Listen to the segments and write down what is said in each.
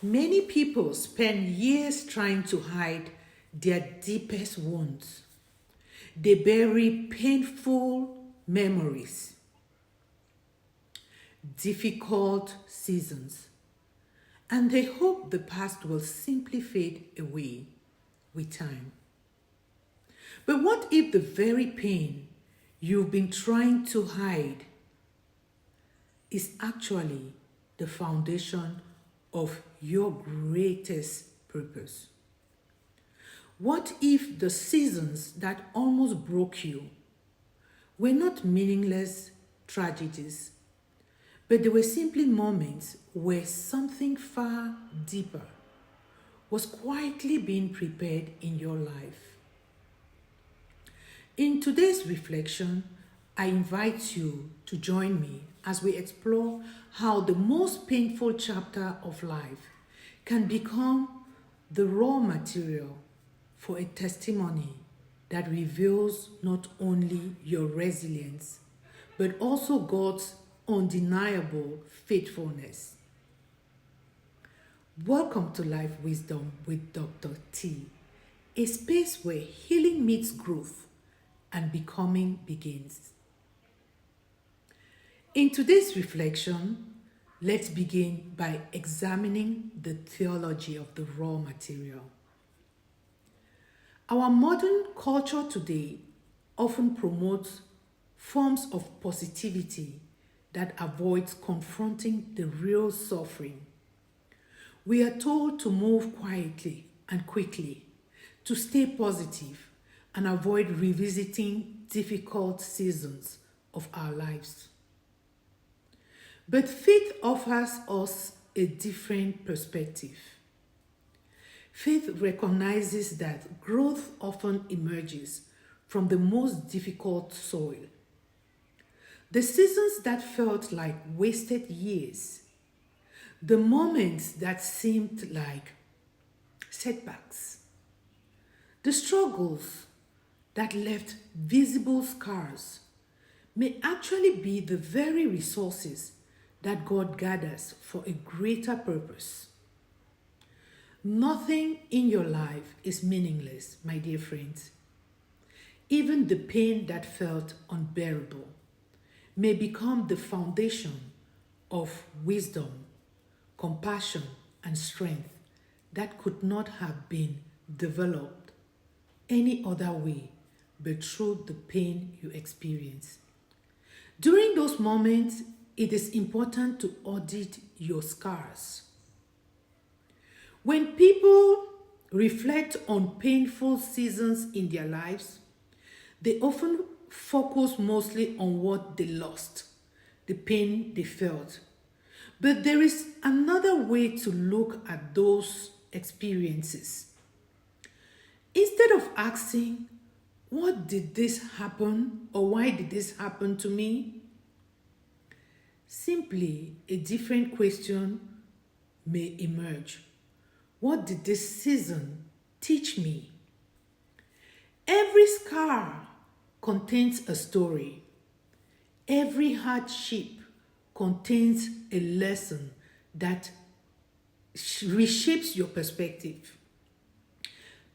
Many people spend years trying to hide their deepest wounds. They bury painful memories, difficult seasons, and they hope the past will simply fade away with time. But what if the very pain you've been trying to hide is actually the foundation of your greatest purpose? What if the seasons that almost broke you were not meaningless tragedies, but they were simply moments where something far deeper was quietly being prepared in your life? In today's reflection, I invite you to join me as we explore how the most painful chapter of life can become the raw material for a testimony that reveals not only your resilience, but also God's undeniable faithfulness. Welcome to Life Wisdom with Dr. T, a space where healing meets growth and becoming begins. In today's reflection, let's begin by examining the theology of the raw material. Our modern culture today often promotes forms of positivity that avoids confronting the real suffering. We are told to move quietly and quickly, to stay positive and avoid revisiting difficult seasons of our lives. But faith offers us a different perspective. Faith recognizes that growth often emerges from the most difficult soil. The seasons that felt like wasted years, the moments that seemed like setbacks, the struggles that left visible scars may actually be the very resources that God gathers for a greater purpose. Nothing in your life is meaningless, my dear friends. Even the pain that felt unbearable may become the foundation of wisdom, compassion, and strength that could not have been developed any other way but through the pain you experience. During those moments, it is important to audit your scars. When people reflect on painful seasons in their lives, they often focus mostly on what they lost, the pain they felt. But there is another way to look at those experiences. Instead of asking, what did this happen or why did this happen to me? Simply a different question may emerge. What did this season teach me? Every scar contains a story. Every hardship contains a lesson that reshapes your perspective.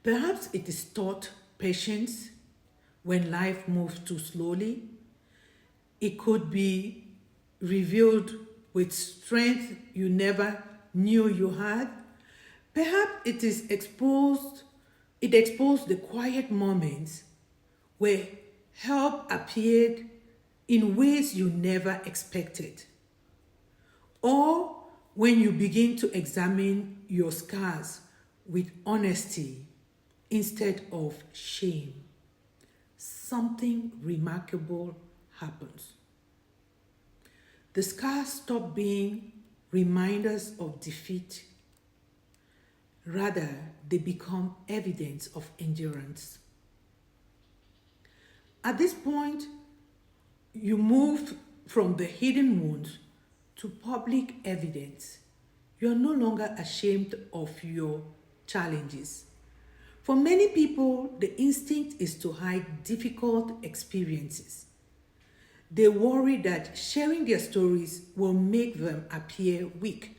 Perhaps it is taught patience when life moves too slowly. It could be revealed with strength you never knew you had. Perhaps it exposed the quiet moments where help appeared in ways you never expected. Or when you begin to examine your scars with honesty instead of shame, something remarkable happens. The scars stop being reminders of defeat. Rather, they become evidence of endurance. At this point, you move from the hidden wounds to public evidence. You are no longer ashamed of your challenges. For many people, the instinct is to hide difficult experiences. They worry that sharing their stories will make them appear weak.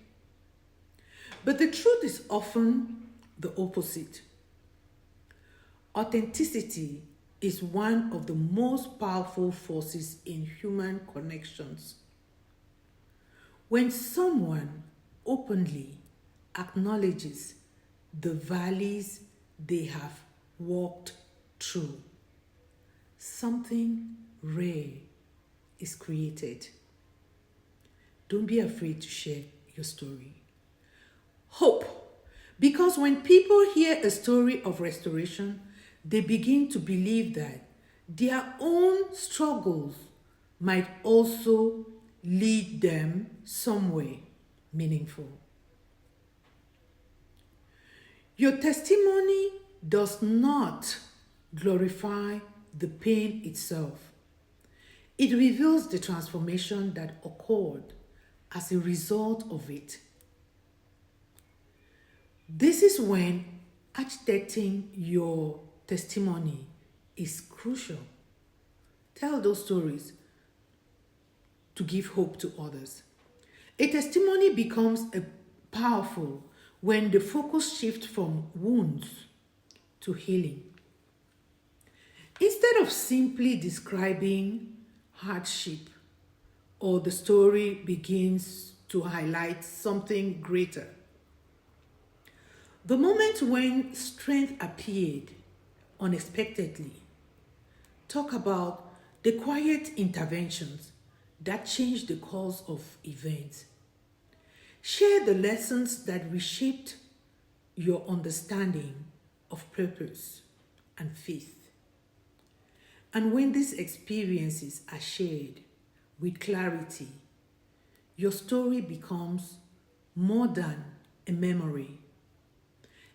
But the truth is often the opposite. Authenticity is one of the most powerful forces in human connections. When someone openly acknowledges the valleys they have walked through, something rare is created. Don't be afraid to share your story. Hope. Because when people hear a story of restoration, they begin to believe that their own struggles might also lead them somewhere meaningful. Your testimony does not glorify the pain itself. It reveals the transformation that occurred as a result of it. This is when architecting your testimony is crucial. Tell those stories to give hope to others. A testimony becomes powerful when the focus shifts from wounds to healing. Instead of simply describing hardship, or the story begins to highlight something greater. The moment when strength appeared unexpectedly. Talk about the quiet interventions that changed the course of events. Share the lessons that reshaped your understanding of purpose and faith. And when these experiences are shared with clarity, your story becomes more than a memory.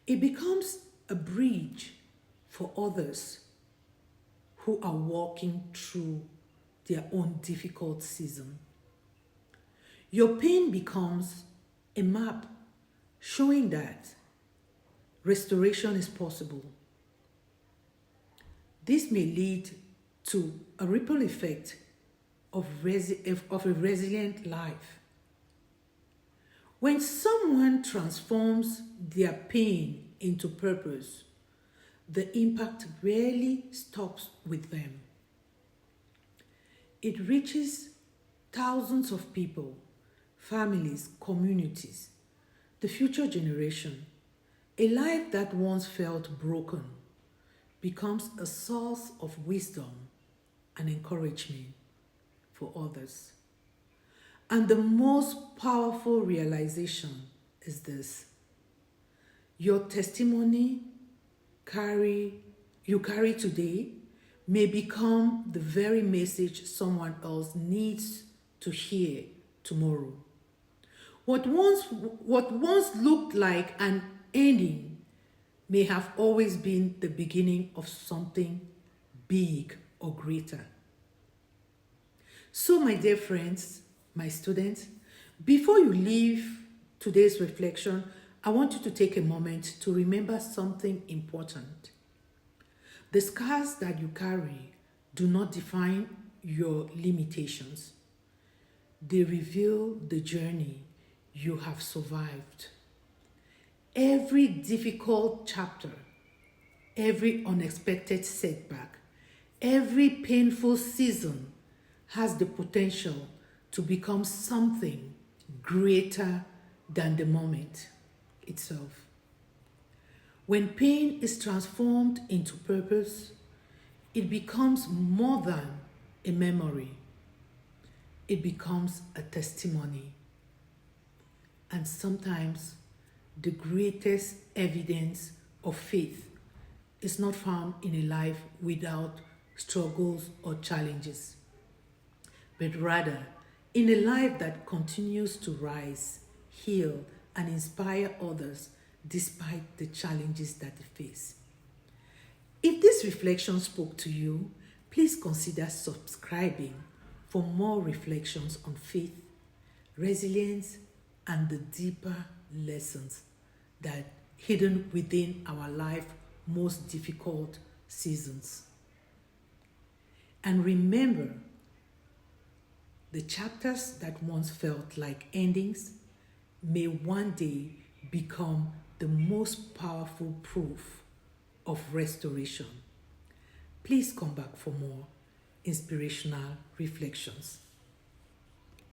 It becomes a bridge for others who are walking through their own difficult season. Your pain becomes a map showing that restoration is possible. This may lead to a ripple effect of a resilient life. When someone transforms their pain into purpose, the impact rarely stops with them. It reaches thousands of people, families, communities, the future generation. A life that once felt broken becomes a source of wisdom and encouragement for others. And the most powerful realization is this: your testimony you carry today may become the very message someone else needs to hear tomorrow. What once looked like an ending may have always been the beginning of something big or greater. So, my dear friends, my students, before you leave today's reflection, I want you to take a moment to remember something important. The scars that you carry do not define your limitations. They reveal the journey you have survived. Every difficult chapter, every unexpected setback, every painful season has the potential to become something greater than the moment itself. When pain is transformed into purpose, it becomes more than a memory. It becomes a testimony. And sometimes the greatest evidence of faith is not found in a life without struggles or challenges, but rather in a life that continues to rise, heal, and inspire others despite the challenges that they face. If this reflection spoke to you, please consider subscribing for more reflections on faith, resilience, and the deeper lessons that hidden within our life most difficult seasons. And remember, the chapters that once felt like endings may one day become the most powerful proof of restoration. Please come back for more inspirational reflections.